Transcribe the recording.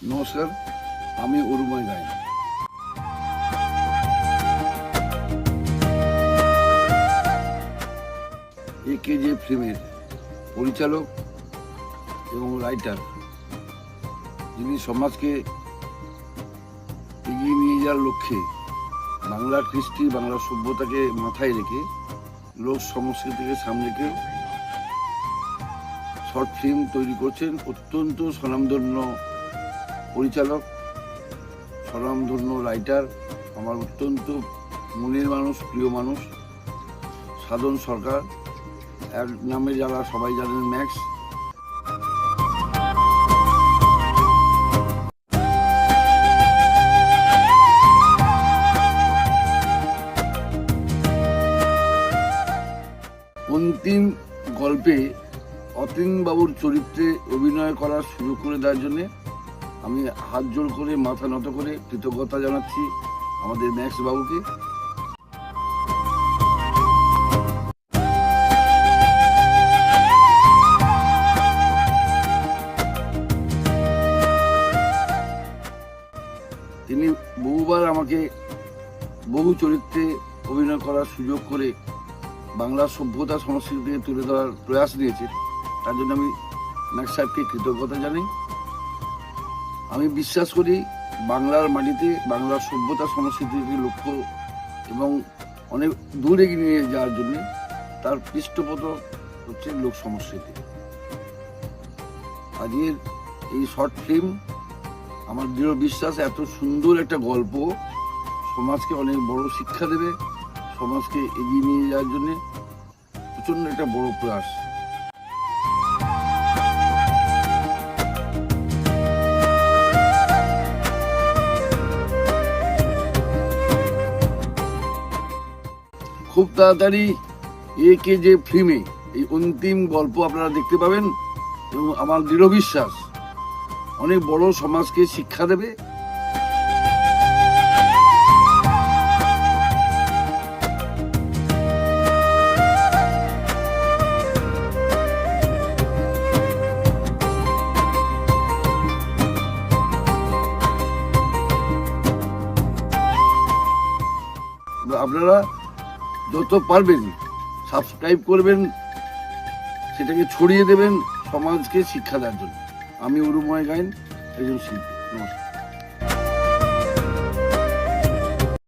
নমস্কার, আমি অরুময় গায়েন। AKJ ফিল্মের পরিচালক এবং রাইটার, যিনি সমাজকে এগিয়ে নিয়ে যাওয়ার লক্ষ্যে বাংলার কৃষ্টি, বাংলার সভ্যতাকে মাথায় রেখে লোক সংস্কৃতিকে সামনে রেখে শর্ট ফিল্ম তৈরি করছেন। অত্যন্ত স্বনামধন্য পরিচালক, স্বনামধন্য রাইটার, আমার অত্যন্ত মনের মানুষ, প্রিয় মানুষ সাধন সরকার, এক নামে যারা সবাই জানেন ম্যাক্স। অন্তিম গল্পে অতীনবাবুর চরিত্রে অভিনয় করার সুযোগ করে দেওয়ার জন্য আমি হাত জোড় করে, মাথা নত করে কৃতজ্ঞতা জানাচ্ছি আমাদের ম্যাক্স বাবুকে। তিনি বহুবার আমাকে বহু চরিত্রে অভিনয় করার সুযোগ করে বাংলার সভ্যতা সংস্কৃতিকে তুলে ধরার প্রয়াস নিয়েছে। তার জন্য আমি ম্যাক্স সাহেবকে কৃতজ্ঞতা জানাই। আমি বিশ্বাস করি বাংলার মাটিতে বাংলার সভ্যতা সংস্কৃতিকে লক্ষ্য এবং অনেক দূর এগিয়ে নিয়ে যাওয়ার জন্য তার পৃষ্ঠপোষক হচ্ছে লোক সংস্কৃতি। আজকের এই শর্ট ফিল্ম আমার দৃঢ় বিশ্বাস, এত সুন্দর একটা গল্প সমাজকে অনেক বড় শিক্ষা দেবে, সমাজকে এগিয়ে নিয়ে যাওয়ার জন্য প্রচন্ড একটা বড় প্রয়াস। খুব তাড়াতাড়ি AKJ ফিল্মে এই অন্তিম গল্প আপনারা দেখতে পাবেন এবং আমার দৃঢ় বিশ্বাস অনেক বড় সমাজকে শিক্ষা দেবে। আপনারা যত পারবেন সাবস্ক্রাইব করবেন, সেটাকে ছড়িয়ে দেবেন সমাজকে শিক্ষা দেওয়ার জন্য। আমি অরুময় গায়েন, একজন শিল্পী। নমস্কার।